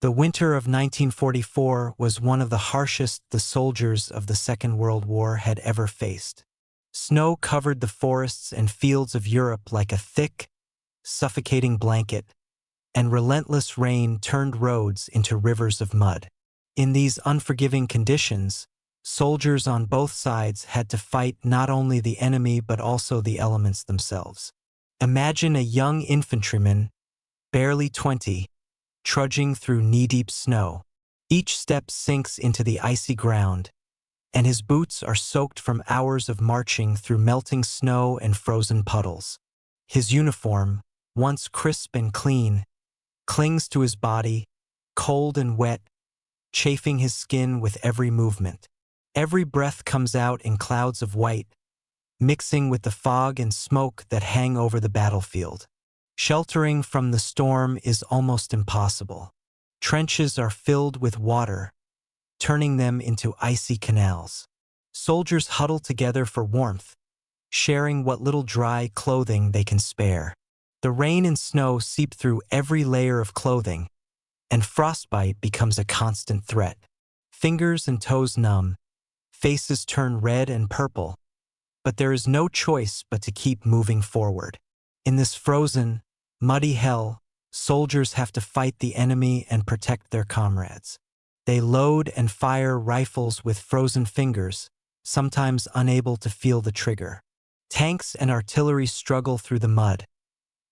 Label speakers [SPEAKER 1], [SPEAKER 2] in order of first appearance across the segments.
[SPEAKER 1] The winter of 1944 was one of the harshest the soldiers of the Second World War had ever faced. Snow covered the forests and fields of Europe like a thick, suffocating blanket, and relentless rain turned roads into rivers of mud. In these unforgiving conditions, soldiers on both sides had to fight not only the enemy but also the elements themselves. Imagine a young infantryman, barely 20, trudging through knee-deep snow. Each step sinks into the icy ground, and his boots are soaked from hours of marching through melting snow and frozen puddles. His uniform, once crisp and clean, clings to his body, cold and wet, chafing his skin with every movement. Every breath comes out in clouds of white, mixing with the fog and smoke that hang over the battlefield. Sheltering from the storm is almost impossible. Trenches are filled with water, turning them into icy canals. Soldiers huddle together for warmth, sharing what little dry clothing they can spare. The rain and snow seep through every layer of clothing, and frostbite becomes a constant threat. Fingers and toes numb, faces turn red and purple, but there is no choice but to keep moving forward. In this frozen, muddy hell, soldiers have to fight the enemy and protect their comrades. They load and fire rifles with frozen fingers, sometimes unable to feel the trigger. Tanks and artillery struggle through the mud,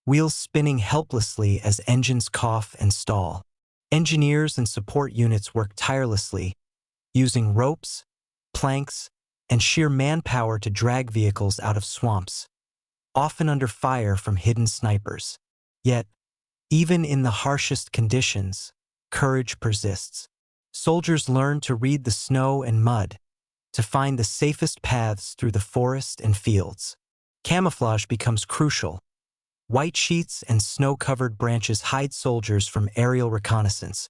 [SPEAKER 1] wheels spinning helplessly as engines cough and stall. Engineers and support units work tirelessly, using ropes, planks, and sheer manpower to drag vehicles out of swamps, often under fire from hidden snipers. Yet, even in the harshest conditions, courage persists. Soldiers learn to read the snow and mud, to find the safest paths through the forest and fields. Camouflage becomes crucial. White sheets and snow-covered branches hide soldiers from aerial reconnaissance,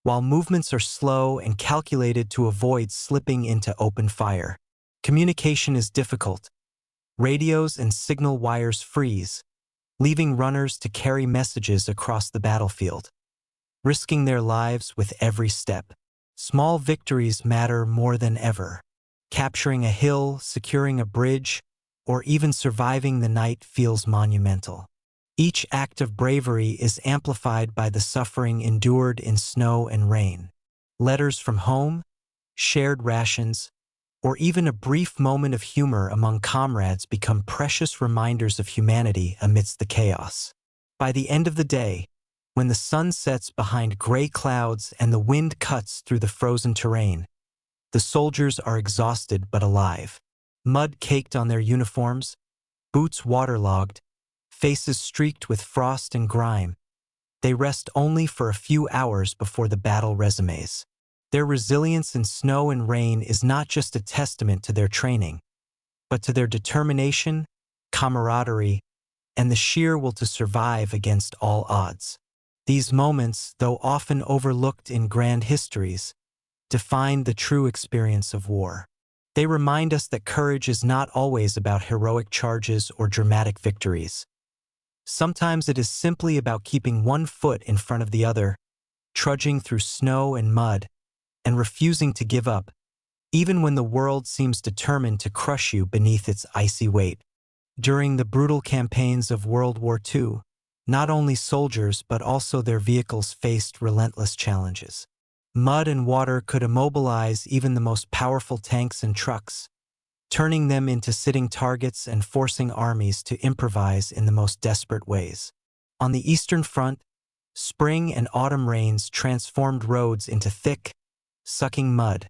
[SPEAKER 1] while movements are slow and calculated to avoid slipping into open fire. Communication is difficult. Radios and signal wires freeze, leaving runners to carry messages across the battlefield, risking their lives with every step. Small victories matter more than ever. Capturing a hill, securing a bridge, or even surviving the night feels monumental. Each act of bravery is amplified by the suffering endured in snow and rain. Letters from home, shared rations, or even a brief moment of humor among comrades become precious reminders of humanity amidst the chaos. By the end of the day, when the sun sets behind gray clouds and the wind cuts through the frozen terrain, the soldiers are exhausted but alive. Mud caked on their uniforms, boots waterlogged, faces streaked with frost and grime. They rest only for a few hours before the battle resumes. Their resilience in snow and rain is not just a testament to their training, but to their determination, camaraderie, and the sheer will to survive against all odds. These moments, though often overlooked in grand histories, define the true experience of war. They remind us that courage is not always about heroic charges or dramatic victories. Sometimes it is simply about keeping one foot in front of the other, trudging through snow and mud, and refusing to give up, even when the world seems determined to crush you beneath its icy weight. During the brutal campaigns of World War II, not only soldiers but also their vehicles faced relentless challenges. Mud and water could immobilize even the most powerful tanks and trucks, turning them into sitting targets and forcing armies to improvise in the most desperate ways. On the Eastern Front, spring and autumn rains transformed roads into thick, sucking mud,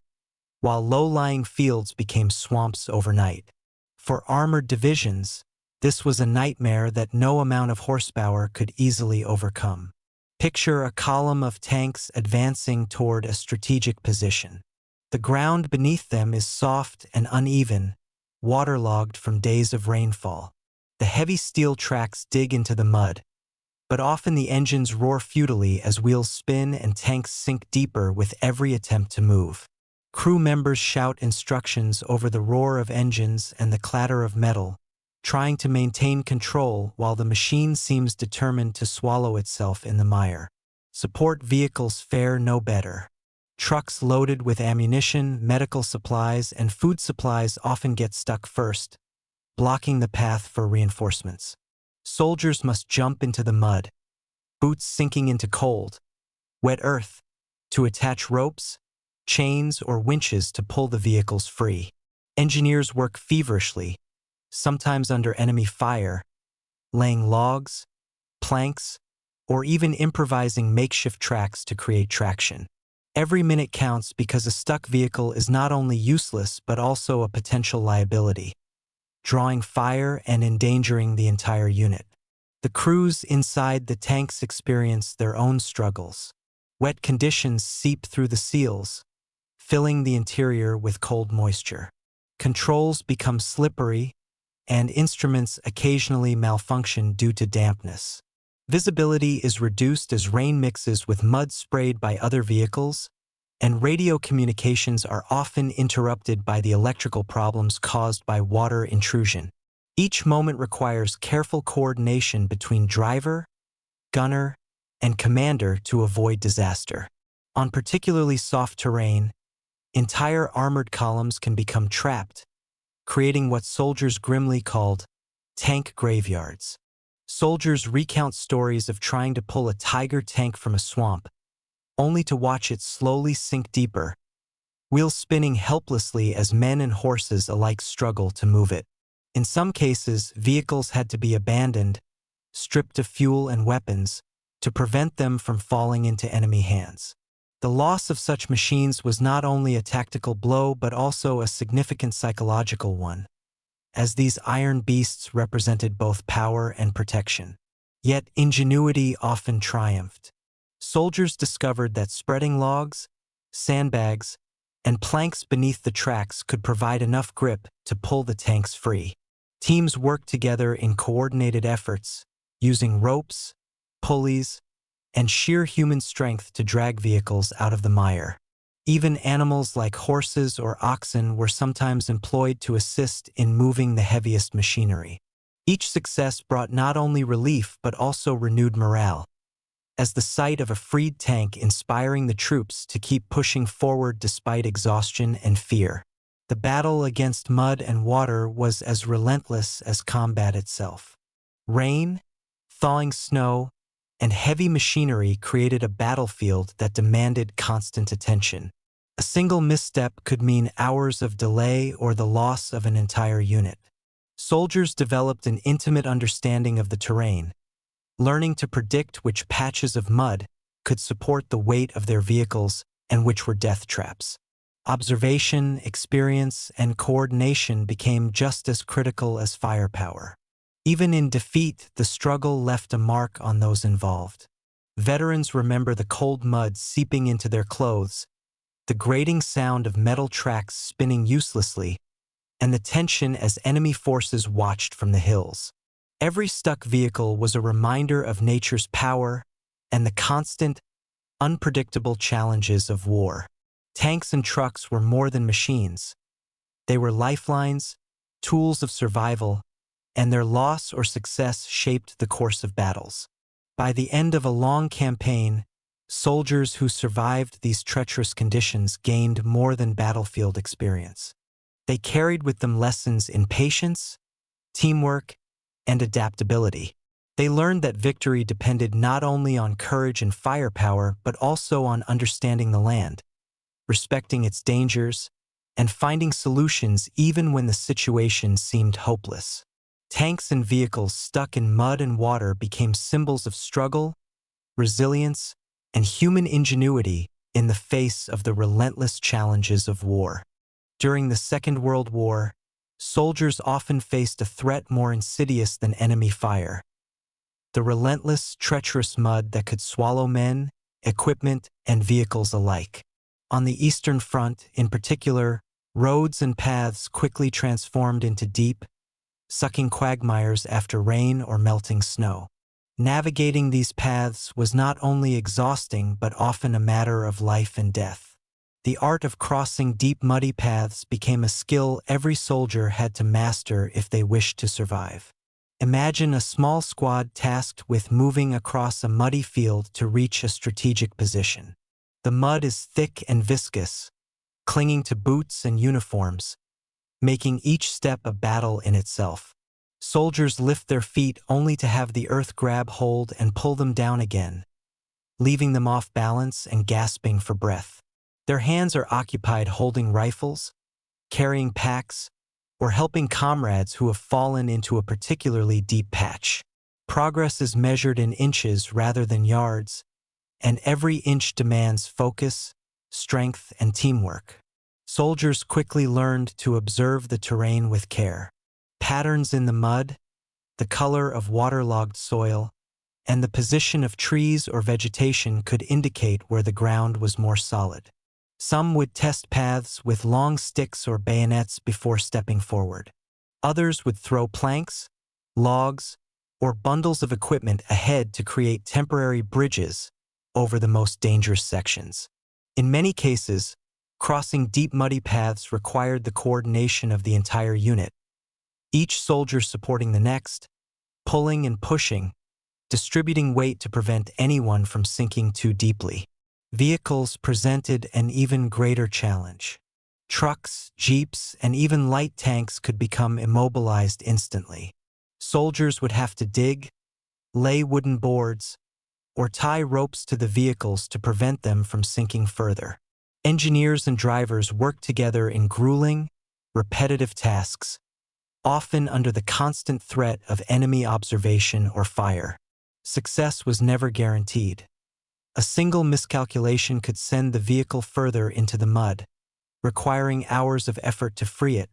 [SPEAKER 1] while low-lying fields became swamps overnight. For armored divisions, this was a nightmare that no amount of horsepower could easily overcome. Picture a column of tanks advancing toward a strategic position. The ground beneath them is soft and uneven, waterlogged from days of rainfall. The heavy steel tracks dig into the mud, but often the engines roar futilely as wheels spin and tanks sink deeper with every attempt to move. Crew members shout instructions over the roar of engines and the clatter of metal, trying to maintain control while the machine seems determined to swallow itself in the mire. Support vehicles fare no better. Trucks loaded with ammunition, medical supplies, and food supplies often get stuck first, blocking the path for reinforcements. Soldiers must jump into the mud, boots sinking into cold, wet earth, to attach ropes, chains, or winches to pull the vehicles free. Engineers work feverishly, sometimes under enemy fire, laying logs, planks, or even improvising makeshift tracks to create traction. Every minute counts because a stuck vehicle is not only useless but also a potential liability, drawing fire and endangering the entire unit. The crews inside the tanks experience their own struggles. Wet conditions seep through the seals, filling the interior with cold moisture. Controls become slippery, and instruments occasionally malfunction due to dampness. Visibility is reduced as rain mixes with mud sprayed by other vehicles, and radio communications are often interrupted by the electrical problems caused by water intrusion. Each moment requires careful coordination between driver, gunner, and commander to avoid disaster. On particularly soft terrain, entire armored columns can become trapped, creating what soldiers grimly called tank graveyards. Soldiers recount stories of trying to pull a Tiger tank from a swamp, only to watch it slowly sink deeper, wheels spinning helplessly as men and horses alike struggle to move it. In some cases, vehicles had to be abandoned, stripped of fuel and weapons, to prevent them from falling into enemy hands. The loss of such machines was not only a tactical blow but also a significant psychological one, as these iron beasts represented both power and protection. Yet ingenuity often triumphed. Soldiers discovered that spreading logs, sandbags, and planks beneath the tracks could provide enough grip to pull the tanks free. Teams worked together in coordinated efforts, using ropes, pulleys, and sheer human strength to drag vehicles out of the mire. Even animals like horses or oxen were sometimes employed to assist in moving the heaviest machinery. Each success brought not only relief but also renewed morale, as the sight of a freed tank inspiring the troops to keep pushing forward despite exhaustion and fear. The battle against mud and water was as relentless as combat itself. Rain, thawing snow, and heavy machinery created a battlefield that demanded constant attention. A single misstep could mean hours of delay or the loss of an entire unit. Soldiers developed an intimate understanding of the terrain, learning to predict which patches of mud could support the weight of their vehicles and which were death traps. Observation, experience, and coordination became just as critical as firepower. Even in defeat, the struggle left a mark on those involved. Veterans remember the cold mud seeping into their clothes, the grating sound of metal tracks spinning uselessly, and the tension as enemy forces watched from the hills. Every stuck vehicle was a reminder of nature's power and the constant, unpredictable challenges of war. Tanks and trucks were more than machines. They were lifelines, tools of survival, and their loss or success shaped the course of battles. By the end of a long campaign, soldiers who survived these treacherous conditions gained more than battlefield experience. They carried with them lessons in patience, teamwork, and adaptability. They learned that victory depended not only on courage and firepower but also on understanding the land, respecting its dangers, and finding solutions even when the situation seemed hopeless. Tanks and vehicles stuck in mud and water became symbols of struggle, resilience, and human ingenuity in the face of the relentless challenges of war. During the Second World War, soldiers often faced a threat more insidious than enemy fire: the relentless, treacherous mud that could swallow men, equipment, and vehicles alike. On the Eastern Front, in particular, roads and paths quickly transformed into deep, sucking quagmires after rain or melting snow. Navigating these paths was not only exhausting but often a matter of life and death. The art of crossing deep muddy paths became a skill every soldier had to master if they wished to survive. Imagine a small squad tasked with moving across a muddy field to reach a strategic position. The mud is thick and viscous, clinging to boots and uniforms, making each step a battle in itself. Soldiers lift their feet only to have the earth grab hold and pull them down again, leaving them off balance and gasping for breath. Their hands are occupied holding rifles, carrying packs, or helping comrades who have fallen into a particularly deep patch. Progress is measured in inches rather than yards, and every inch demands focus, strength, and teamwork. Soldiers quickly learned to observe the terrain with care. Patterns in the mud, the color of waterlogged soil, and the position of trees or vegetation could indicate where the ground was more solid. Some would test paths with long sticks or bayonets before stepping forward. Others would throw planks, logs, or bundles of equipment ahead to create temporary bridges over the most dangerous sections. In many cases, crossing deep muddy paths required the coordination of the entire unit, each soldier supporting the next, pulling and pushing, distributing weight to prevent anyone from sinking too deeply. Vehicles presented an even greater challenge. Trucks, jeeps, and even light tanks could become immobilized instantly. Soldiers would have to dig, lay wooden boards, or tie ropes to the vehicles to prevent them from sinking further. Engineers and drivers worked together in grueling, repetitive tasks, often under the constant threat of enemy observation or fire. Success was never guaranteed. A single miscalculation could send the vehicle further into the mud, requiring hours of effort to free it,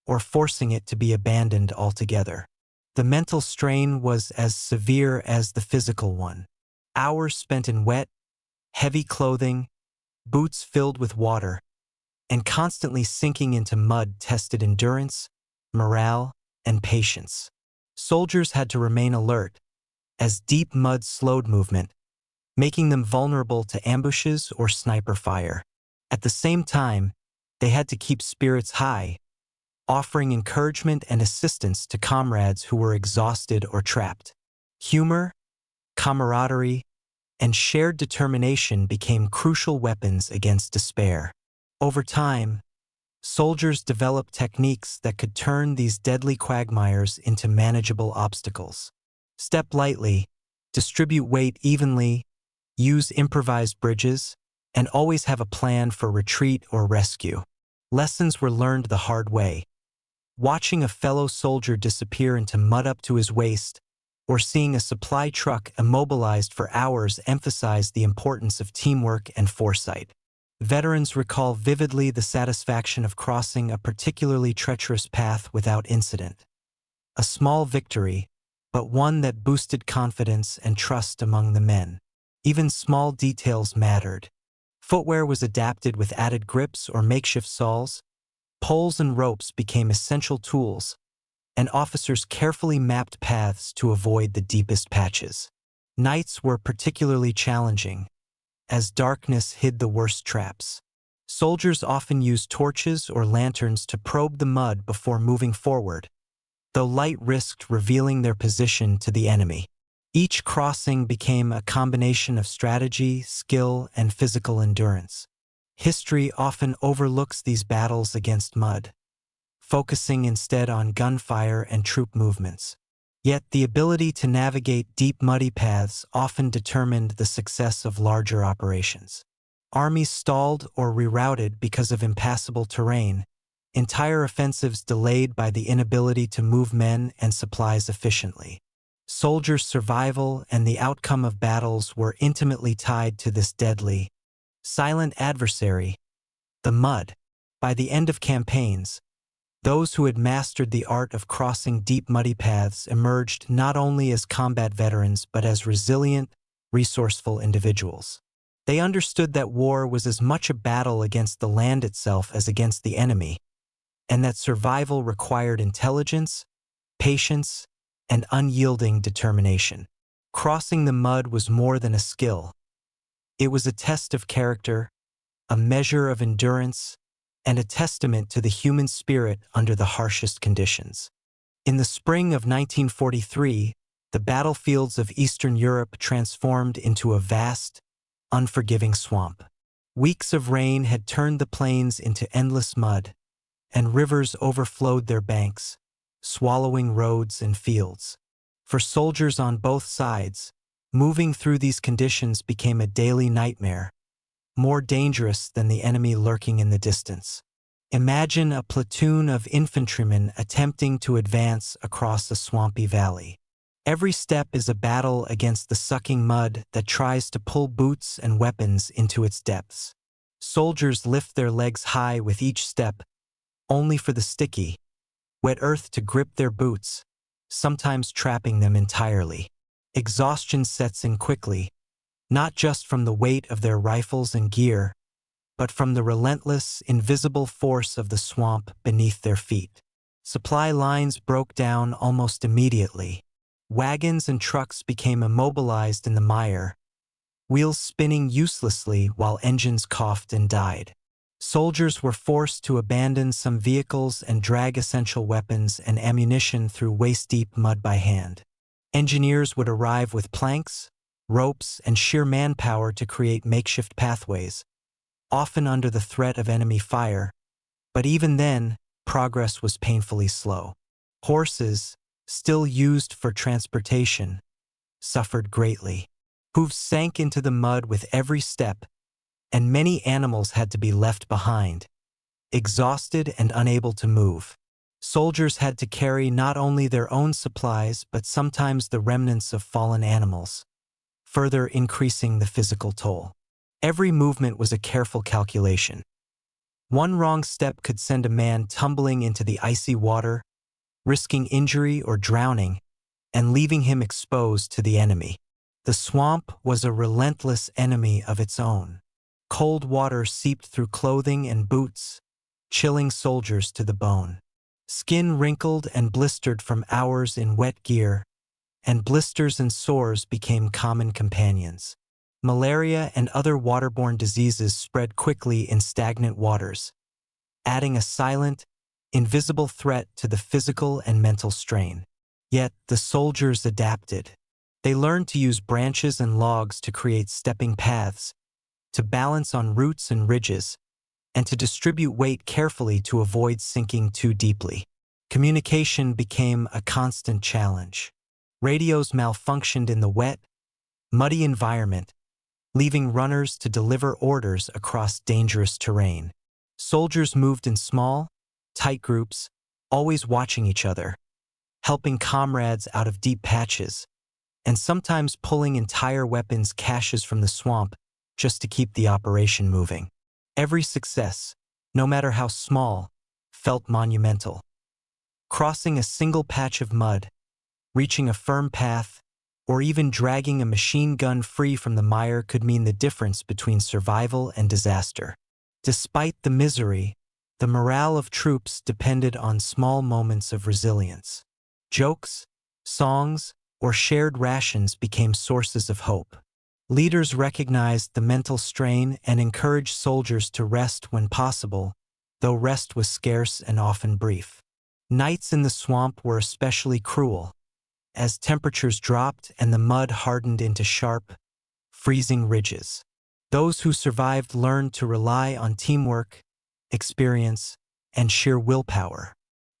[SPEAKER 1] or forcing it to be abandoned altogether. The mental strain was as severe as the physical one. Hours spent in wet, heavy clothing, boots filled with water, and constantly sinking into mud tested endurance, morale, and patience. Soldiers had to remain alert, as deep mud slowed movement, making them vulnerable to ambushes or sniper fire. At the same time, they had to keep spirits high, offering encouragement and assistance to comrades who were exhausted or trapped. Humor, camaraderie, and shared determination became crucial weapons against despair. Over time, soldiers developed techniques that could turn these deadly quagmires into manageable obstacles. Step lightly, distribute weight evenly, use improvised bridges, and always have a plan for retreat or rescue. Lessons were learned the hard way. Watching a fellow soldier disappear into mud up to his waist, or seeing a supply truck immobilized for hours emphasized the importance of teamwork and foresight. Veterans recall vividly the satisfaction of crossing a particularly treacherous path without incident. A small victory, but one that boosted confidence and trust among the men. Even small details mattered. Footwear was adapted with added grips or makeshift soles. Poles and ropes became essential tools, and officers carefully mapped paths to avoid the deepest patches. Nights were particularly challenging, as darkness hid the worst traps. Soldiers often used torches or lanterns to probe the mud before moving forward, though light risked revealing their position to the enemy. Each crossing became a combination of strategy, skill, and physical endurance. History often overlooks these battles against mud, focusing instead on gunfire and troop movements. Yet the ability to navigate deep muddy paths often determined the success of larger operations. Armies stalled or rerouted because of impassable terrain, entire offensives delayed by the inability to move men and supplies efficiently. Soldiers' survival and the outcome of battles were intimately tied to this deadly, silent adversary, the mud. By the end of campaigns, those who had mastered the art of crossing deep muddy paths emerged not only as combat veterans but as resilient, resourceful individuals. They understood that war was as much a battle against the land itself as against the enemy, and that survival required intelligence, patience, and unyielding determination. Crossing the mud was more than a skill. It was a test of character, a measure of endurance, and a testament to the human spirit under the harshest conditions. In the spring of 1943, the battlefields of Eastern Europe transformed into a vast, unforgiving swamp. Weeks of rain had turned the plains into endless mud, and rivers overflowed their banks, swallowing roads and fields. For soldiers on both sides, moving through these conditions became a daily nightmare, more dangerous than the enemy lurking in the distance. Imagine a platoon of infantrymen attempting to advance across a swampy valley. Every step is a battle against the sucking mud that tries to pull boots and weapons into its depths. Soldiers lift their legs high with each step, only for the sticky, wet earth to grip their boots, sometimes trapping them entirely. Exhaustion sets in quickly, not just from the weight of their rifles and gear, but from the relentless, invisible force of the swamp beneath their feet. Supply lines broke down almost immediately. Wagons and trucks became immobilized in the mire, wheels spinning uselessly while engines coughed and died. Soldiers were forced to abandon some vehicles and drag essential weapons and ammunition through waist-deep mud by hand. Engineers would arrive with planks, ropes, and sheer manpower to create makeshift pathways, often under the threat of enemy fire, but even then, progress was painfully slow. Horses, still used for transportation, suffered greatly. Hooves sank into the mud with every step, and many animals had to be left behind, exhausted and unable to move. Soldiers had to carry not only their own supplies but sometimes the remnants of fallen animals, further increasing the physical toll. Every movement was a careful calculation. One wrong step could send a man tumbling into the icy water, risking injury or drowning, and leaving him exposed to the enemy. The swamp was a relentless enemy of its own. Cold water seeped through clothing and boots, chilling soldiers to the bone. Skin wrinkled and blistered from hours in wet gear, and blisters and sores became common companions. Malaria and other waterborne diseases spread quickly in stagnant waters, adding a silent, invisible threat to the physical and mental strain. Yet the soldiers adapted. They learned to use branches and logs to create stepping paths, to balance on roots and ridges, and to distribute weight carefully to avoid sinking too deeply. Communication became a constant challenge. Radios malfunctioned in the wet, muddy environment, leaving runners to deliver orders across dangerous terrain. Soldiers moved in small, tight groups, always watching each other, helping comrades out of deep patches, and sometimes pulling entire weapons caches from the swamp just to keep the operation moving. Every success, no matter how small, felt monumental. Crossing a single patch of mud, reaching a firm path, or even dragging a machine gun free from the mire could mean the difference between survival and disaster. Despite the misery, the morale of troops depended on small moments of resilience. Jokes, songs, or shared rations became sources of hope. Leaders recognized the mental strain and encouraged soldiers to rest when possible, though rest was scarce and often brief. Nights in the swamp were especially cruel, as temperatures dropped and the mud hardened into sharp, freezing ridges. Those who survived learned to rely on teamwork, experience, and sheer willpower.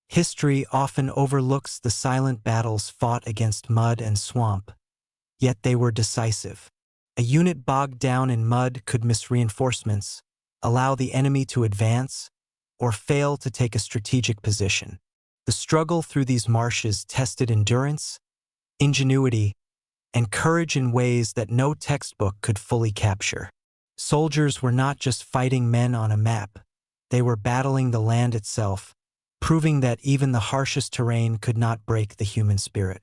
[SPEAKER 1] History often overlooks the silent battles fought against mud and swamp, yet they were decisive. A unit bogged down in mud could miss reinforcements, allow the enemy to advance, or fail to take a strategic position. The struggle through these marshes tested endurance, ingenuity, and courage in ways that no textbook could fully capture. Soldiers were not just fighting men on a map, they were battling the land itself, proving that even the harshest terrain could not break the human spirit.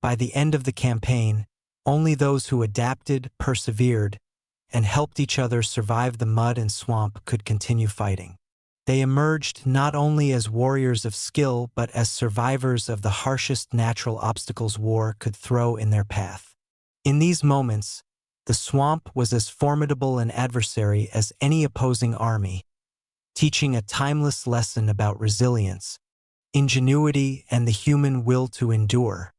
[SPEAKER 1] By the end of the campaign, only those who adapted, persevered, and helped each other survive the mud and swamp could continue fighting. They emerged not only as warriors of skill but as survivors of the harshest natural obstacles war could throw in their path. In these moments, the swamp was as formidable an adversary as any opposing army, teaching a timeless lesson about resilience, ingenuity, and the human will to endure.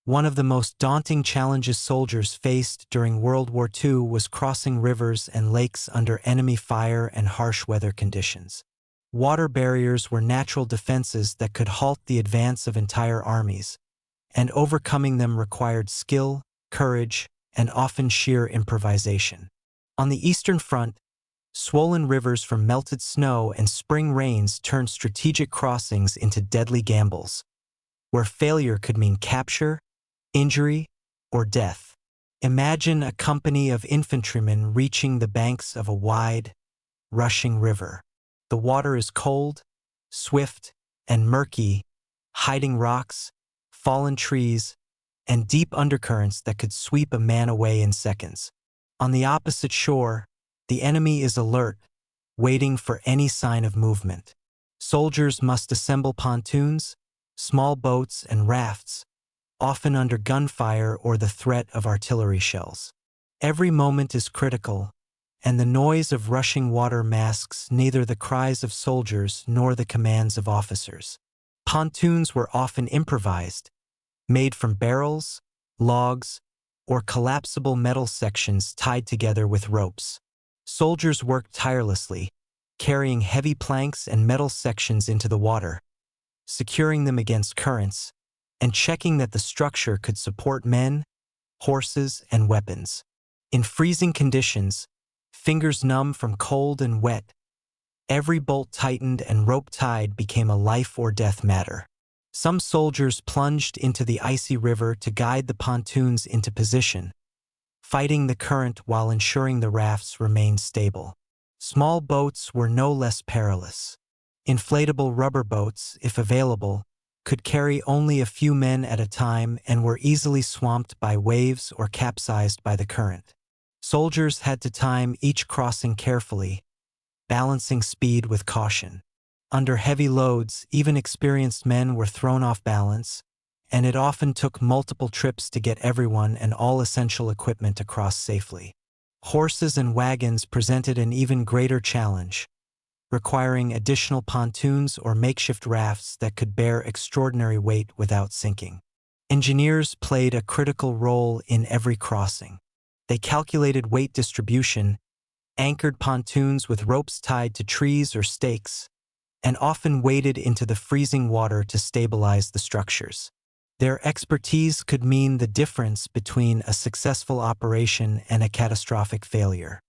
[SPEAKER 1] One of the most daunting challenges soldiers faced during World War II was crossing rivers and lakes under enemy fire and harsh weather conditions. Water barriers were natural defenses that could halt the advance of entire armies, and overcoming them required skill, courage, and often sheer improvisation. On the Eastern Front, swollen rivers from melted snow and spring rains turned strategic crossings into deadly gambles, where failure could mean capture, injury, or death. Imagine a company of infantrymen reaching the banks of a wide, rushing river. The water is cold, swift, and murky, hiding rocks, fallen trees, and deep undercurrents that could sweep a man away in seconds. On the opposite shore, the enemy is alert, waiting for any sign of movement. Soldiers must assemble pontoons, small boats, and rafts, often under gunfire or the threat of artillery shells. Every moment is critical, and the noise of rushing water masks neither the cries of soldiers nor the commands of officers. Pontoons were often improvised, made from barrels, logs, or collapsible metal sections tied together with ropes. Soldiers worked tirelessly, carrying heavy planks and metal sections into the water, securing them against currents, and checking that the structure could support men, horses, and weapons. In freezing conditions, fingers numb from cold and wet, every bolt tightened and rope tied became a life or death matter. Some soldiers plunged into the icy river to guide the pontoons into position, fighting the current while ensuring the rafts remained stable. Small boats were no less perilous. Inflatable rubber boats, if available, could carry only a few men at a time and were easily swamped by waves or capsized by the current. Soldiers had to time each crossing carefully, balancing speed with caution. Under heavy loads, even experienced men were thrown off balance, and it often took multiple trips to get everyone and all essential equipment across safely. Horses and wagons presented an even greater challenge, requiring additional pontoons or makeshift rafts that could bear extraordinary weight without sinking. Engineers played a critical role in every crossing. They calculated weight distribution, anchored pontoons with ropes tied to trees or stakes, and often waded into the freezing water to stabilize the structures. Their expertise could mean the difference between a successful operation and a catastrophic failure.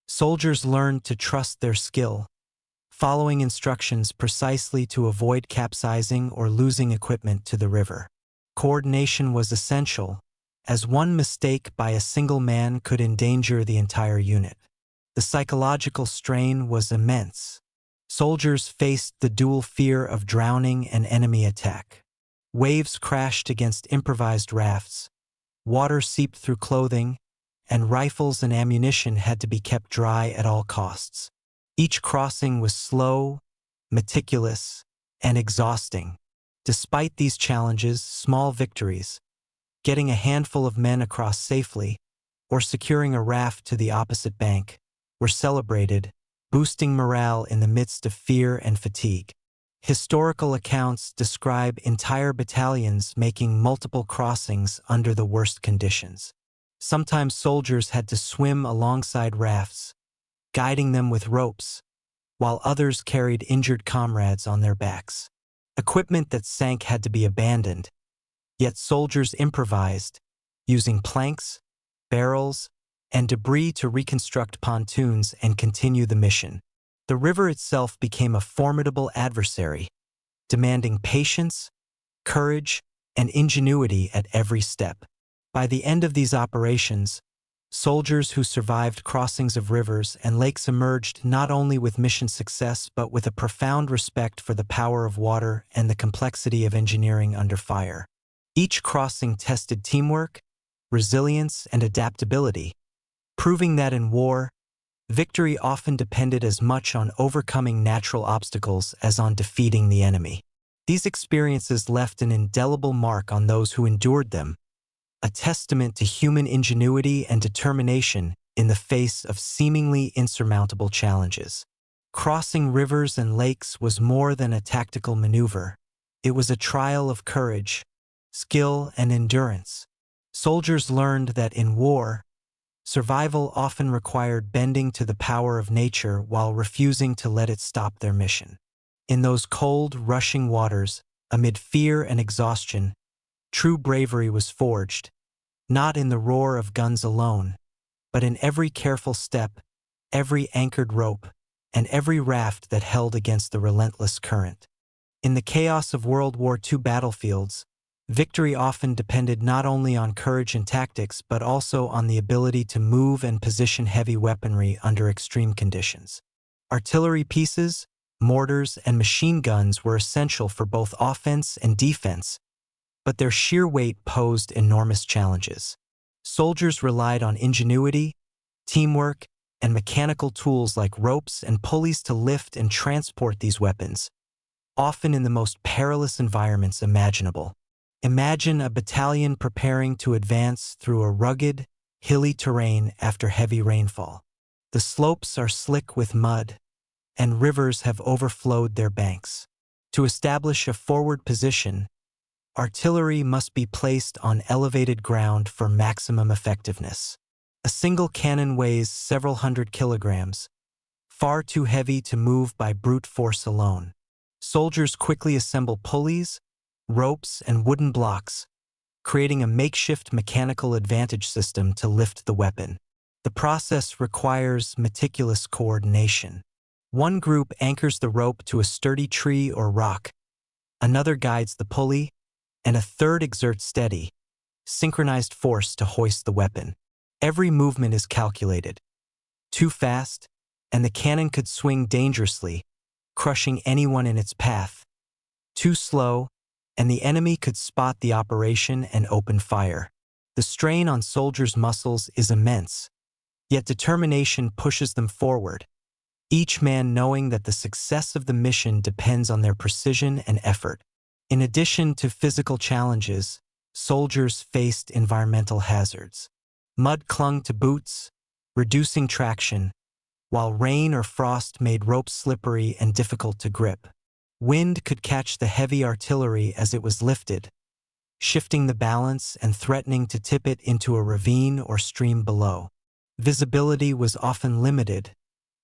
[SPEAKER 1] Soldiers learned to trust their skill, following instructions precisely to avoid capsizing or losing equipment to the river. Coordination was essential, as one mistake by a single man could endanger the entire unit. The psychological strain was immense. Soldiers faced the dual fear of drowning and enemy attack. Waves crashed against improvised rafts, water seeped through clothing, and rifles and ammunition had to be kept dry at all costs. Each crossing was slow, meticulous, and exhausting. Despite these challenges, small victories, getting a handful of men across safely, or securing a raft to the opposite bank, were celebrated, boosting morale in the midst of fear and fatigue. Historical accounts describe entire battalions making multiple crossings under the worst conditions. Sometimes soldiers had to swim alongside rafts, guiding them with ropes, while others carried injured comrades on their backs. Equipment that sank had to be abandoned, yet soldiers improvised, using planks, barrels, and debris to reconstruct pontoons and continue the mission. The river itself became a formidable adversary, demanding patience, courage, and ingenuity at every step. By the end of these operations, soldiers who survived crossings of rivers and lakes emerged not only with mission success but with a profound respect for the power of water and the complexity of engineering under fire. Each crossing tested teamwork, resilience, and adaptability, proving that in war, victory often depended as much on overcoming natural obstacles as on defeating the enemy. These experiences left an indelible mark on those who endured them, a testament to human ingenuity and determination in the face of seemingly insurmountable challenges. Crossing rivers and lakes was more than a tactical maneuver. It was a trial of courage, skill, and endurance. Soldiers learned that in war, survival often required bending to the power of nature while refusing to let it stop their mission. In those cold, rushing waters, amid fear and exhaustion, true bravery was forged, not in the roar of guns alone, but in every careful step, every anchored rope, and every raft that held against the relentless current. In the chaos of World War II battlefields, victory often depended not only on courage and tactics but also on the ability to move and position heavy weaponry under extreme conditions. Artillery pieces, mortars, and machine guns were essential for both offense and defense, but their sheer weight posed enormous challenges. Soldiers relied on ingenuity, teamwork, and mechanical tools like ropes and pulleys to lift and transport these weapons, often in the most perilous environments imaginable. Imagine a battalion preparing to advance through a rugged, hilly terrain after heavy rainfall. The slopes are slick with mud, and rivers have overflowed their banks. To establish a forward position, artillery must be placed on elevated ground for maximum effectiveness. A single cannon weighs several hundred kilograms, far too heavy to move by brute force alone. Soldiers quickly assemble pulleys, ropes, and wooden blocks, creating a makeshift mechanical advantage system to lift the weapon. The process requires meticulous coordination. One group anchors the rope to a sturdy tree or rock, another guides the pulley, and a third exerts steady, synchronized force to hoist the weapon. Every movement is calculated. Too fast, and the cannon could swing dangerously, crushing anyone in its path. Too slow, and the enemy could spot the operation and open fire. The strain on soldiers' muscles is immense, yet determination pushes them forward, each man knowing that the success of the mission depends on their precision and effort. In addition to physical challenges, soldiers faced environmental hazards. Mud clung to boots, reducing traction, while rain or frost made ropes slippery and difficult to grip. Wind could catch the heavy artillery as it was lifted, shifting the balance and threatening to tip it into a ravine or stream below. Visibility was often limited,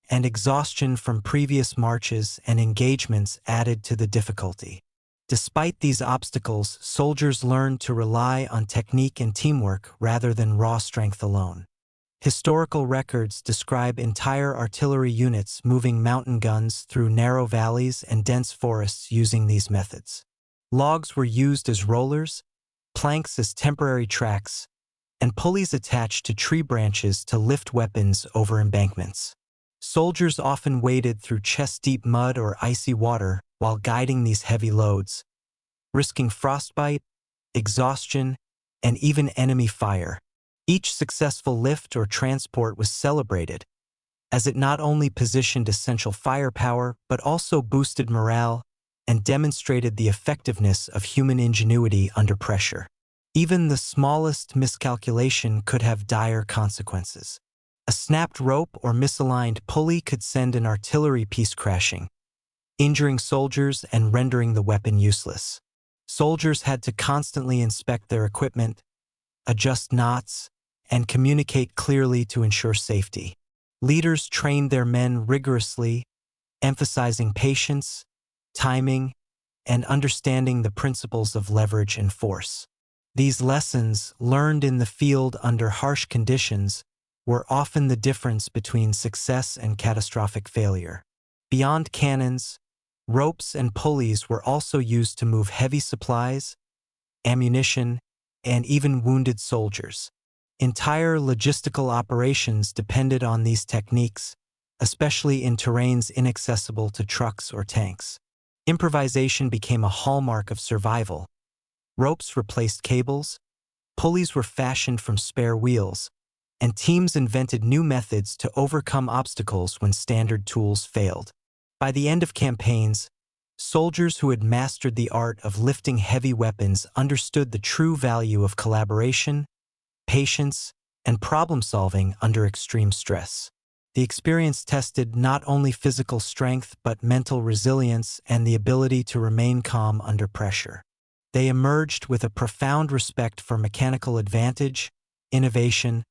[SPEAKER 1] and exhaustion from previous marches and engagements added to the difficulty. Despite these obstacles, soldiers learned to rely on technique and teamwork rather than raw strength alone. Historical records describe entire artillery units moving mountain guns through narrow valleys and dense forests using these methods. Logs were used as rollers, planks as temporary tracks, and pulleys attached to tree branches to lift weapons over embankments. Soldiers often waded through chest-deep mud or icy water while guiding these heavy loads, risking frostbite, exhaustion, and even enemy fire. Each successful lift or transport was celebrated, as it not only positioned essential firepower but also boosted morale and demonstrated the effectiveness of human ingenuity under pressure. Even the smallest miscalculation could have dire consequences. A snapped rope or misaligned pulley could send an artillery piece crashing, injuring soldiers and rendering the weapon useless. Soldiers had to constantly inspect their equipment, adjust knots, and communicate clearly to ensure safety. Leaders trained their men rigorously, emphasizing patience, timing, and understanding the principles of leverage and force. These lessons, learned in the field under harsh conditions, were often the difference between success and catastrophic failure. Beyond cannons, ropes and pulleys were also used to move heavy supplies, ammunition, and even wounded soldiers. Entire logistical operations depended on these techniques, especially in terrains inaccessible to trucks or tanks. Improvisation became a hallmark of survival. Ropes replaced cables, pulleys were fashioned from spare wheels, and teams invented new methods to overcome obstacles when standard tools failed. By the end of campaigns, soldiers who had mastered the art of lifting heavy weapons understood the true value of collaboration, patience, and problem-solving under extreme stress. The experience tested not only physical strength but mental resilience and the ability to remain calm under pressure. They emerged with a profound respect for mechanical advantage, innovation,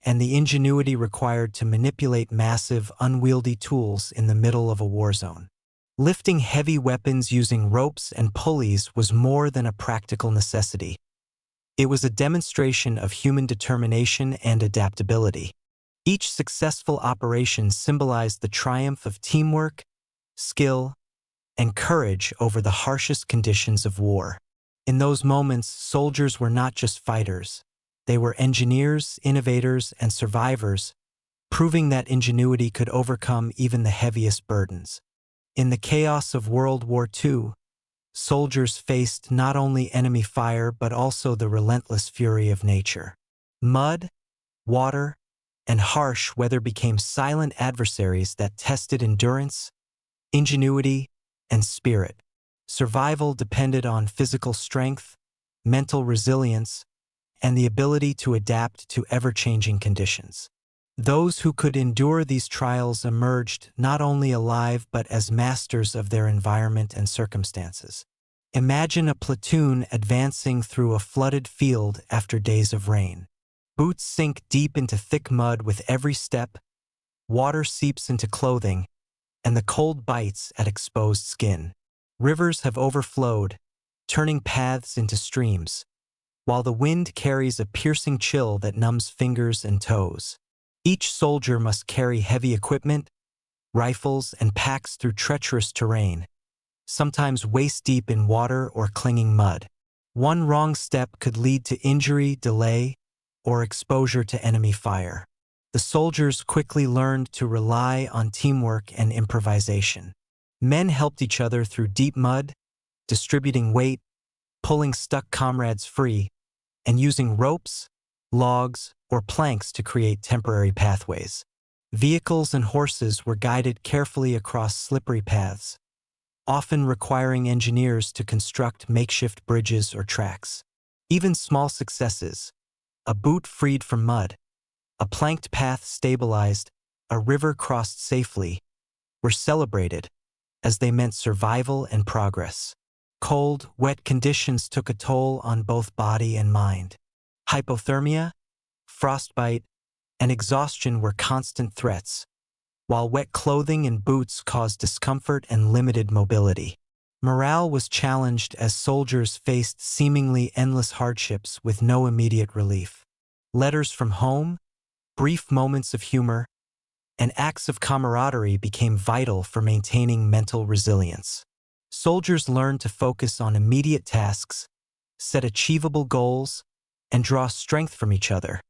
[SPEAKER 1] and the ingenuity required to manipulate massive, unwieldy tools in the middle of a war zone. Lifting heavy weapons using ropes and pulleys was more than a practical necessity. It was a demonstration of human determination and adaptability. Each successful operation symbolized the triumph of teamwork, skill, and courage over the harshest conditions of war. In those moments, soldiers were not just fighters. They were engineers, innovators, and survivors, proving that ingenuity could overcome even the heaviest burdens. In the chaos of World War II, soldiers faced not only enemy fire but also the relentless fury of nature. Mud, water, and harsh weather became silent adversaries that tested endurance, ingenuity, and spirit. Survival depended on physical strength, mental resilience, and the ability to adapt to ever-changing conditions. Those who could endure these trials emerged not only alive but as masters of their environment and circumstances. Imagine a platoon advancing through a flooded field after days of rain. Boots sink deep into thick mud with every step, water seeps into clothing, and the cold bites at exposed skin. Rivers have overflowed, turning paths into streams, while the wind carries a piercing chill that numbs fingers and toes. Each soldier must carry heavy equipment, rifles, and packs through treacherous terrain, sometimes waist-deep in water or clinging mud. One wrong step could lead to injury, delay, or exposure to enemy fire. The soldiers quickly learned to rely on teamwork and improvisation. Men helped each other through deep mud, distributing weight, pulling stuck comrades free, and using ropes, logs, or planks to create temporary pathways. Vehicles and horses were guided carefully across slippery paths, often requiring engineers to construct makeshift bridges or tracks. Even small successes, a boot freed from mud, a planked path stabilized, a river crossed safely, were celebrated, as they meant survival and progress. Cold, wet conditions took a toll on both body and mind. Hypothermia, frostbite, and exhaustion were constant threats, while wet clothing and boots caused discomfort and limited mobility. Morale was challenged as soldiers faced seemingly endless hardships with no immediate relief. Letters from home, brief moments of humor, and acts of camaraderie became vital for maintaining mental resilience. Soldiers learned to focus on immediate tasks, set achievable goals, and draw strength from each other,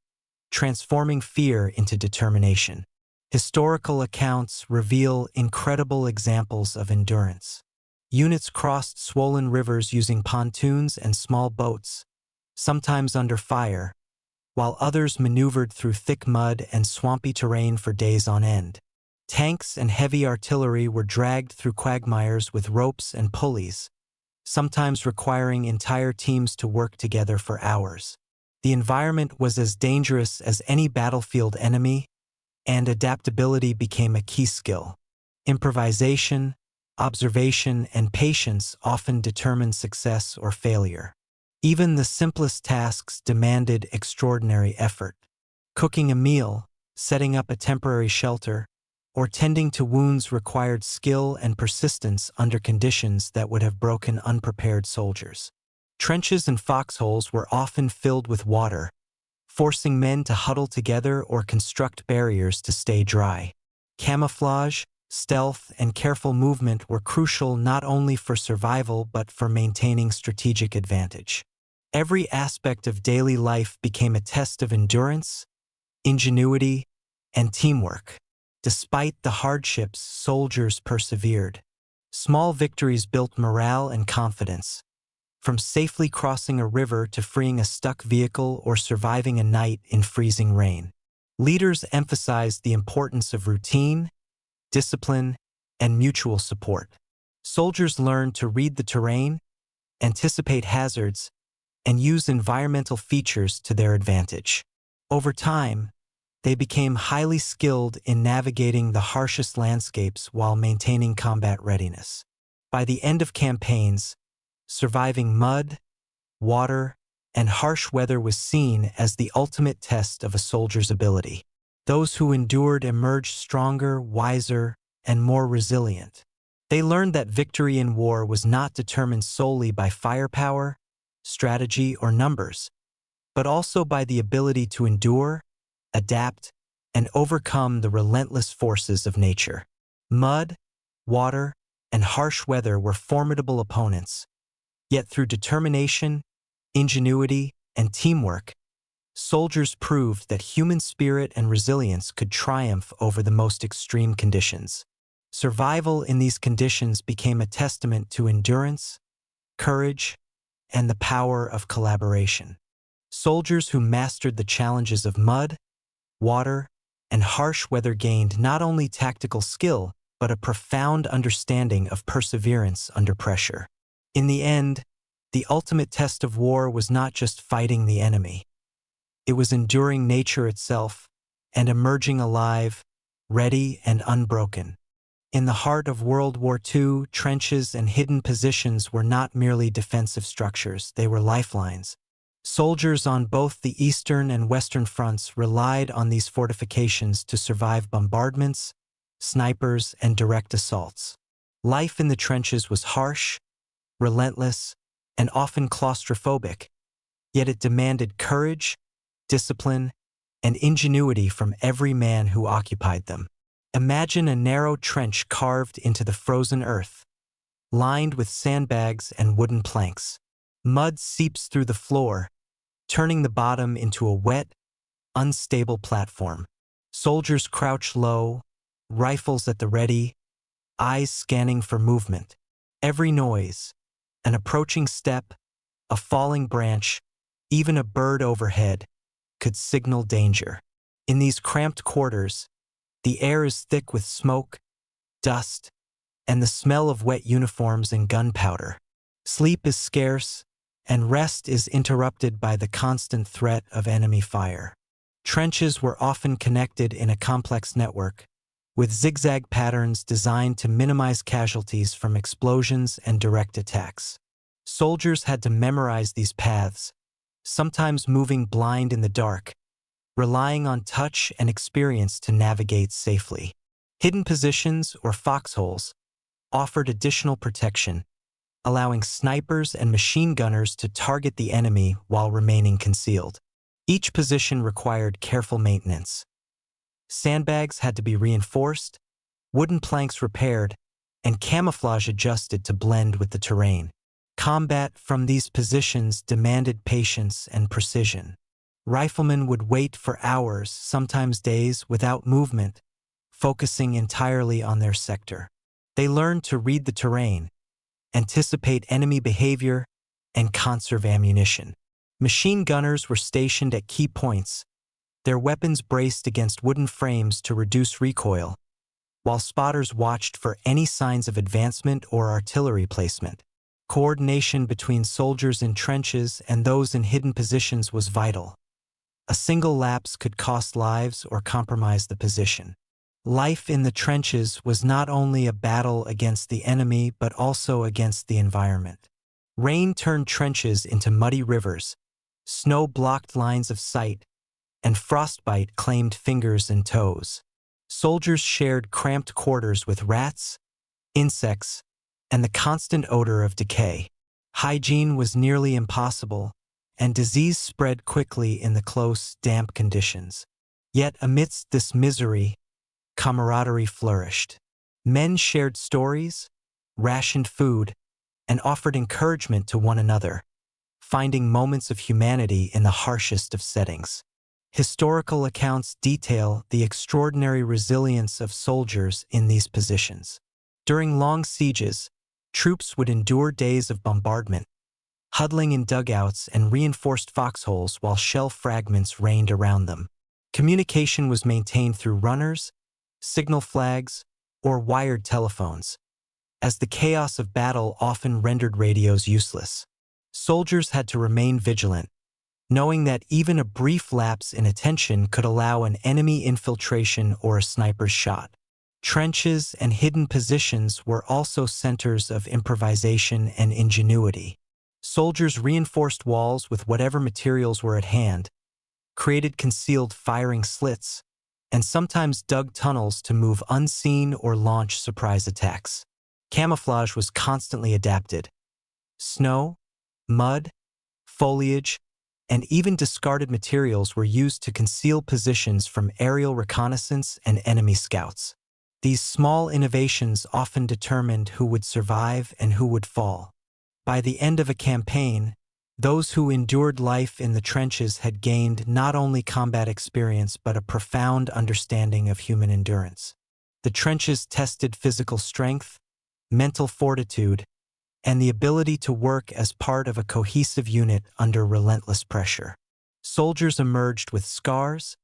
[SPEAKER 1] transforming fear into determination. Historical accounts reveal incredible examples of endurance. Units crossed swollen rivers using pontoons and small boats, sometimes under fire, while others maneuvered through thick mud and swampy terrain for days on end. Tanks and heavy artillery were dragged through quagmires with ropes and pulleys, sometimes requiring entire teams to work together for hours. The environment was as dangerous as any battlefield enemy, and adaptability became a key skill. Improvisation, observation, and patience often determined success or failure. Even the simplest tasks demanded extraordinary effort. Cooking a meal, setting up a temporary shelter, or tending to wounds required skill and persistence under conditions that would have broken unprepared soldiers. Trenches and foxholes were often filled with water, forcing men to huddle together or construct barriers to stay dry. Camouflage, stealth, and careful movement were crucial not only for survival but for maintaining strategic advantage. Every aspect of daily life became a test of endurance, ingenuity, and teamwork. Despite the hardships, soldiers persevered. Small victories built morale and confidence, from safely crossing a river to freeing a stuck vehicle or surviving a night in freezing rain. Leaders emphasized the importance of routine, discipline, and mutual support. Soldiers learned to read the terrain, anticipate hazards, and use environmental features to their advantage. Over time, They became highly skilled in navigating the harshest landscapes while maintaining combat readiness. By the end of campaigns, surviving mud, water, and harsh weather was seen as the ultimate test of a soldier's ability. Those who endured emerged stronger, wiser, and more resilient. They learned that victory in war was not determined solely by firepower, strategy, or numbers, but also by the ability to endure, adapt, and overcome the relentless forces of nature. Mud, water, and harsh weather were formidable opponents, yet through determination, ingenuity, and teamwork, soldiers proved that human spirit and resilience could triumph over the most extreme conditions. Survival in these conditions became a testament to endurance, courage, and the power of collaboration. Soldiers who mastered the challenges of mud, water, and harsh weather gained not only tactical skill, but a profound understanding of perseverance under pressure. In the end, the ultimate test of war was not just fighting the enemy. It was enduring nature itself and emerging alive, ready and unbroken. In the heart of World War II, trenches and hidden positions were not merely defensive structures, they were lifelines. Soldiers on both the Eastern and Western fronts relied on these fortifications to survive bombardments, snipers, and direct assaults. Life in the trenches was harsh, relentless, and often claustrophobic, yet it demanded courage, discipline, and ingenuity from every man who occupied them. Imagine a narrow trench carved into the frozen earth, lined with sandbags and wooden planks. Mud seeps through the floor, turning the bottom into a wet, unstable platform. Soldiers crouch low, rifles at the ready, eyes scanning for movement. Every noise, an approaching step, a falling branch, even a bird overhead, could signal danger. In these cramped quarters, the air is thick with smoke, dust, and the smell of wet uniforms and gunpowder. Sleep is scarce, and rest is interrupted by the constant threat of enemy fire. Trenches were often connected in a complex network, with zigzag patterns designed to minimize casualties from explosions and direct attacks. Soldiers had to memorize these paths, sometimes moving blind in the dark, relying on touch and experience to navigate safely. Hidden positions, or foxholes, offered additional protection, allowing snipers and machine gunners to target the enemy while remaining concealed. Each position required careful maintenance. Sandbags had to be reinforced, wooden planks repaired, and camouflage adjusted to blend with the terrain. Combat from these positions demanded patience and precision. Riflemen would wait for hours, sometimes days, without movement, focusing entirely on their sector. They learned to read the terrain, anticipate enemy behavior, and conserve ammunition. Machine gunners were stationed at key points, their weapons braced against wooden frames to reduce recoil, while spotters watched for any signs of advancement or artillery placement. Coordination between soldiers in trenches and those in hidden positions was vital. A single lapse could cost lives or compromise the position. Life in the trenches was not only a battle against the enemy but also against the environment. Rain turned trenches into muddy rivers, snow blocked lines of sight, and frostbite claimed fingers and toes. Soldiers shared cramped quarters with rats, insects, and the constant odor of decay. Hygiene was nearly impossible, and disease spread quickly in the close, damp conditions. Yet amidst this misery, camaraderie flourished. Men shared stories, rationed food, and offered encouragement to one another, finding moments of humanity in the harshest of settings. Historical accounts detail the extraordinary resilience of soldiers in these positions. During long sieges, troops would endure days of bombardment, huddling in dugouts and reinforced foxholes while shell fragments rained around them. Communication was maintained through runners, signal flags, or wired telephones, as the chaos of battle often rendered radios useless. Soldiers had to remain vigilant, knowing that even a brief lapse in attention could allow an enemy infiltration or a sniper's shot. Trenches and hidden positions were also centers of improvisation and ingenuity. Soldiers reinforced walls with whatever materials were at hand, created concealed firing slits, and sometimes dug tunnels to move unseen or launch surprise attacks. Camouflage was constantly adapted. Snow, mud, foliage, and even discarded materials were used to conceal positions from aerial reconnaissance and enemy scouts. These small innovations often determined who would survive and who would fall. By the end of a campaign, those who endured life in the trenches had gained not only combat experience but a profound understanding of human endurance. The trenches tested physical strength, mental fortitude, and the ability to work as part of a cohesive unit under relentless pressure. Soldiers emerged with scars,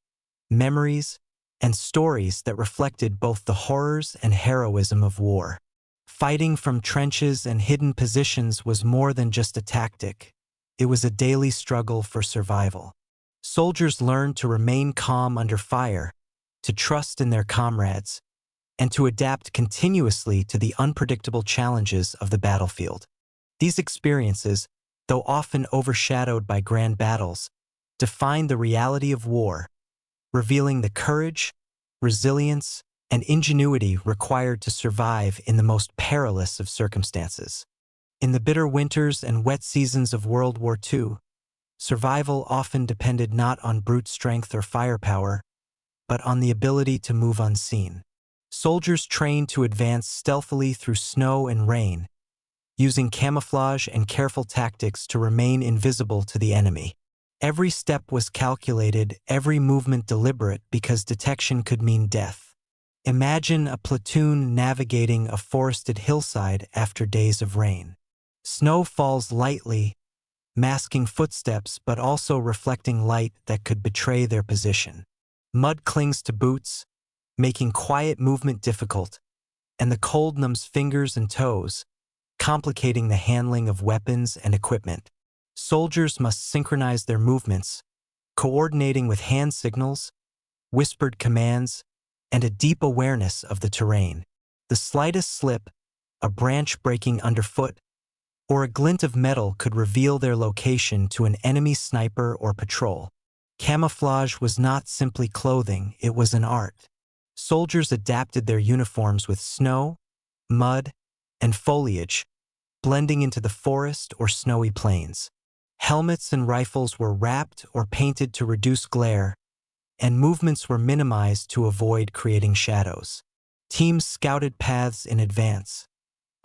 [SPEAKER 1] memories, and stories that reflected both the horrors and heroism of war. Fighting from trenches and hidden positions was more than just a tactic. It was a daily struggle for survival. Soldiers learned to remain calm under fire, to trust in their comrades, and to adapt continuously to the unpredictable challenges of the battlefield. These experiences, though often overshadowed by grand battles, defined the reality of war, revealing the courage, resilience, and ingenuity required to survive in the most perilous of circumstances. In the bitter winters and wet seasons of World War II, survival often depended not on brute strength or firepower, but on the ability to move unseen. Soldiers trained to advance stealthily through snow and rain, using camouflage and careful tactics to remain invisible to the enemy. Every step was calculated, every movement deliberate, because detection could mean death. Imagine a platoon navigating a forested hillside after days of rain. Snow falls lightly, masking footsteps but also reflecting light that could betray their position. Mud clings to boots, making quiet movement difficult, and the cold numbs fingers and toes, complicating the handling of weapons and equipment. Soldiers must synchronize their movements, coordinating with hand signals, whispered commands, and a deep awareness of the terrain. The slightest slip, a branch breaking underfoot, or a glint of metal could reveal their location to an enemy sniper or patrol. Camouflage was not simply clothing, it was an art. Soldiers adapted their uniforms with snow, mud, and foliage, blending into the forest or snowy plains. Helmets and rifles were wrapped or painted to reduce glare, and movements were minimized to avoid creating shadows. Teams scouted paths in advance,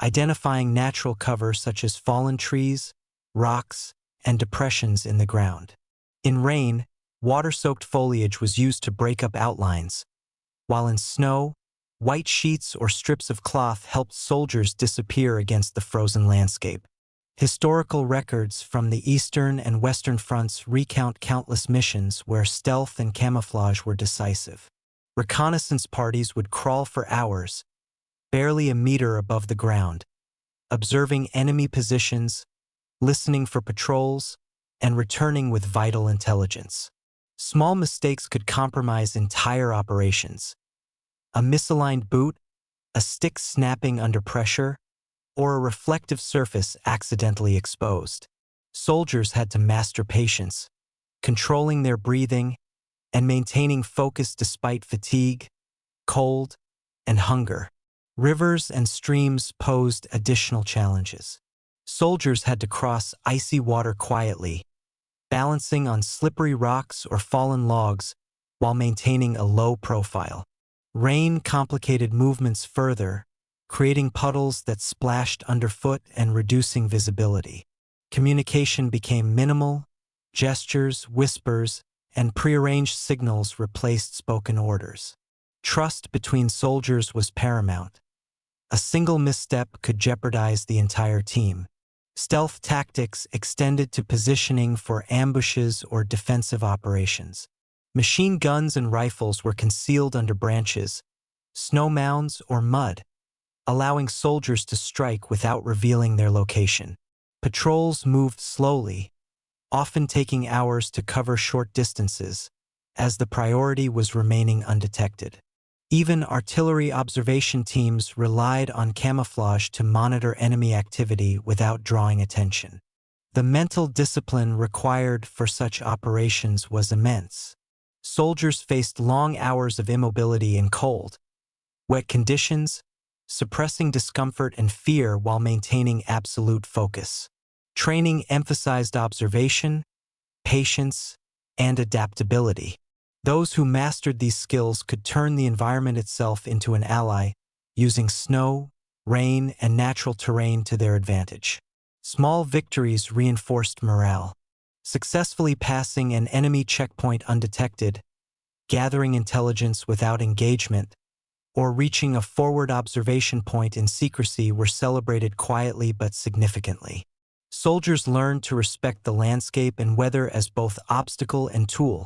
[SPEAKER 1] identifying natural cover such as fallen trees, rocks, and depressions in the ground. In rain, water-soaked foliage was used to break up outlines, while in snow, white sheets or strips of cloth helped soldiers disappear against the frozen landscape. Historical records from the Eastern and Western fronts recount countless missions where stealth and camouflage were decisive. Reconnaissance parties would crawl for hours, barely a meter above the ground, observing enemy positions, listening for patrols, and returning with vital intelligence. Small mistakes could compromise entire operations. A misaligned boot, a stick snapping under pressure, or a reflective surface accidentally exposed. Soldiers had to master patience, controlling their breathing and maintaining focus despite fatigue, cold, and hunger. Rivers and streams posed additional challenges. Soldiers had to cross icy water quietly, balancing on slippery rocks or fallen logs while maintaining a low profile. Rain complicated movements further, creating puddles that splashed underfoot and reducing visibility. Communication became minimal, gestures, whispers, and prearranged signals replaced spoken orders. Trust between soldiers was paramount. A single misstep could jeopardize the entire team. Stealth tactics extended to positioning for ambushes or defensive operations. Machine guns and rifles were concealed under branches, snow mounds, or mud, allowing soldiers to strike without revealing their location. Patrols moved slowly, often taking hours to cover short distances, as the priority was remaining undetected. Even artillery observation teams relied on camouflage to monitor enemy activity without drawing attention. The mental discipline required for such operations was immense. Soldiers faced long hours of immobility in cold, wet conditions, suppressing discomfort and fear while maintaining absolute focus. Training emphasized observation, patience, and adaptability. Those who mastered these skills could turn the environment itself into an ally, using snow, rain, and natural terrain to their advantage. Small victories reinforced morale. Successfully passing an enemy checkpoint undetected, gathering intelligence without engagement, or reaching a forward observation point in secrecy were celebrated quietly but significantly. Soldiers learned to respect the landscape and weather as both obstacle and tool,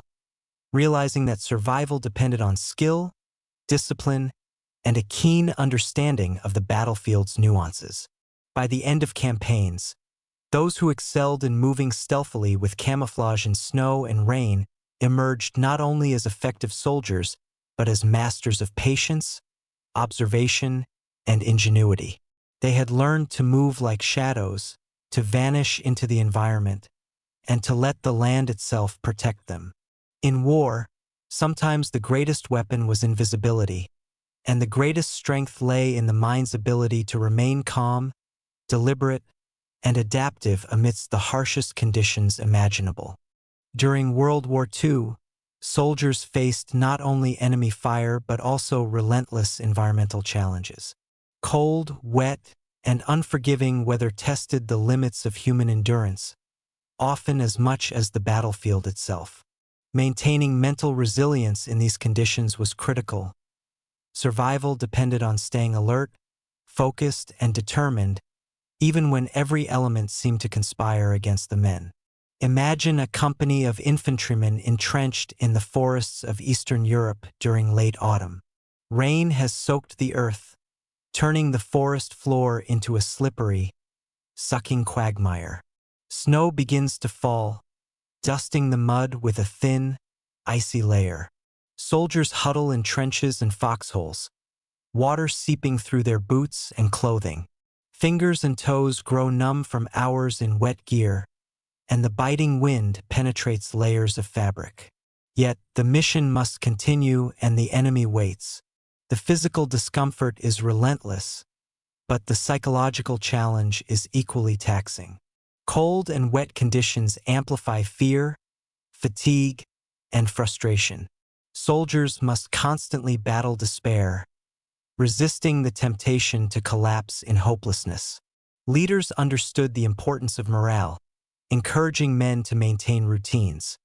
[SPEAKER 1] realizing that survival depended on skill, discipline, and a keen understanding of the battlefield's nuances. By the end of campaigns, those who excelled in moving stealthily with camouflage in snow and rain emerged not only as effective soldiers, but as masters of patience, observation, and ingenuity. They had learned to move like shadows, to vanish into the environment, and to let the land itself protect them. In war, sometimes the greatest weapon was invisibility, and the greatest strength lay in the mind's ability to remain calm, deliberate, and adaptive amidst the harshest conditions imaginable. During World War II, soldiers faced not only enemy fire but also relentless environmental challenges. Cold, wet, and unforgiving weather tested the limits of human endurance, often as much as the battlefield itself. Maintaining mental resilience in these conditions was critical. Survival depended on staying alert, focused, and determined, even when every element seemed to conspire against the men. Imagine a company of infantrymen entrenched in the forests of Eastern Europe during late autumn. Rain has soaked the earth, turning the forest floor into a slippery, sucking quagmire. Snow begins to fall, dusting the mud with a thin, icy layer. Soldiers huddle in trenches and foxholes, water seeping through their boots and clothing. Fingers and toes grow numb from hours in wet gear, and the biting wind penetrates layers of fabric. Yet, the mission must continue and the enemy waits. The physical discomfort is relentless, but the psychological challenge is equally taxing. Cold and wet conditions amplify fear, fatigue, and frustration. Soldiers must constantly battle despair, resisting the temptation to collapse in hopelessness. Leaders understood the importance of morale, encouraging men to maintain routines,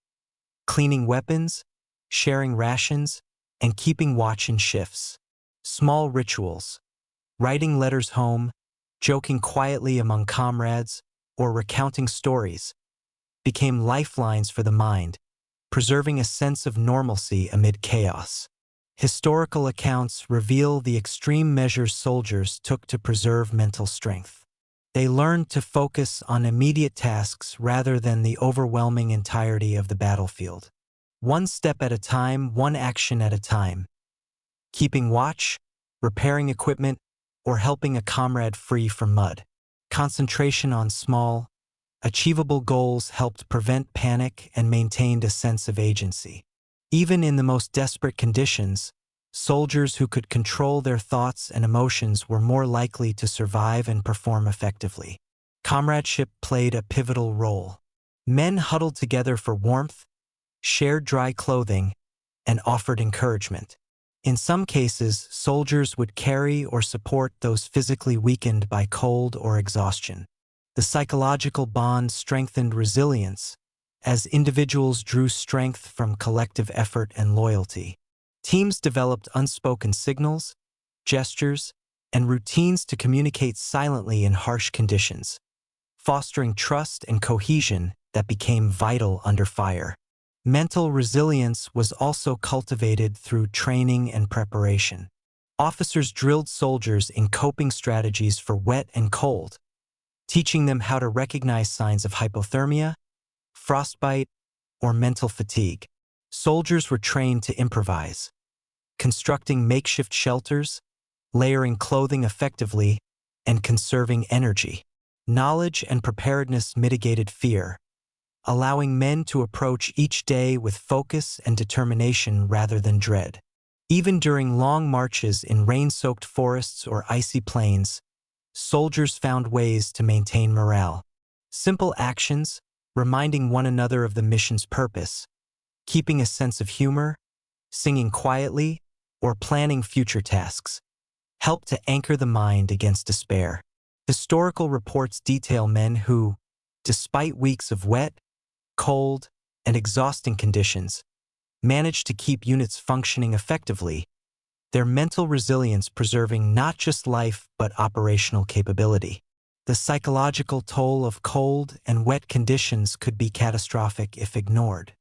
[SPEAKER 1] cleaning weapons, sharing rations, and keeping watch in shifts. Small rituals, writing letters home, joking quietly among comrades, or recounting stories, became lifelines for the mind, preserving a sense of normalcy amid chaos. Historical accounts reveal the extreme measures soldiers took to preserve mental strength. They learned to focus on immediate tasks rather than the overwhelming entirety of the battlefield. One step at a time, one action at a time. Keeping watch, repairing equipment, or helping a comrade free from mud. Concentration on small, achievable goals helped prevent panic and maintained a sense of agency. Even in the most desperate conditions, soldiers who could control their thoughts and emotions were more likely to survive and perform effectively. Comradeship played a pivotal role. Men huddled together for warmth, shared dry clothing, and offered encouragement. In some cases, soldiers would carry or support those physically weakened by cold or exhaustion. The psychological bond strengthened resilience, as individuals drew strength from collective effort and loyalty. Teams developed unspoken signals, gestures, and routines to communicate silently in harsh conditions, fostering trust and cohesion that became vital under fire. Mental resilience was also cultivated through training and preparation. Officers drilled soldiers in coping strategies for wet and cold, teaching them how to recognize signs of hypothermia, frostbite, or mental fatigue. Soldiers were trained to improvise, constructing makeshift shelters, layering clothing effectively, and conserving energy. Knowledge and preparedness mitigated fear, allowing men to approach each day with focus and determination rather than dread. Even during long marches in rain-soaked forests or icy plains, soldiers found ways to maintain morale. Simple actions, reminding one another of the mission's purpose, keeping a sense of humor, singing quietly, or planning future tasks, helped to anchor the mind against despair. Historical reports detail men who, despite weeks of wet, cold, and exhausting conditions, managed to keep units functioning effectively, their mental resilience preserving not just life but operational capability. The psychological toll of cold and wet conditions could be catastrophic if ignored.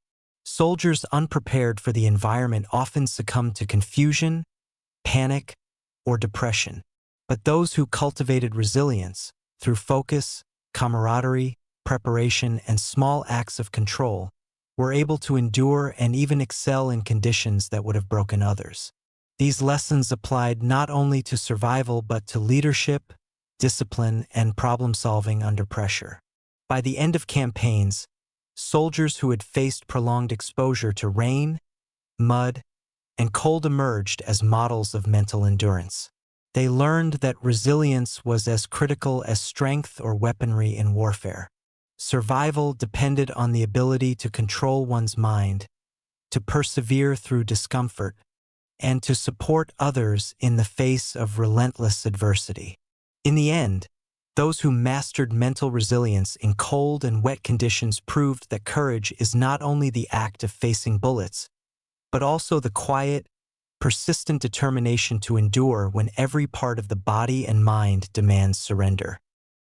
[SPEAKER 1] Soldiers unprepared for the environment often succumbed to confusion, panic, or depression. But those who cultivated resilience through focus, camaraderie, preparation, and small acts of control were able to endure and even excel in conditions that would have broken others. These lessons applied not only to survival but to leadership, discipline, and problem-solving under pressure. By the end of campaigns, soldiers who had faced prolonged exposure to rain, mud, and cold emerged as models of mental endurance. They learned that resilience was as critical as strength or weaponry in warfare. Survival depended on the ability to control one's mind, to persevere through discomfort, and to support others in the face of relentless adversity. In the end, those who mastered mental resilience in cold and wet conditions proved that courage is not only the act of facing bullets, but also the quiet, persistent determination to endure when every part of the body and mind demands surrender.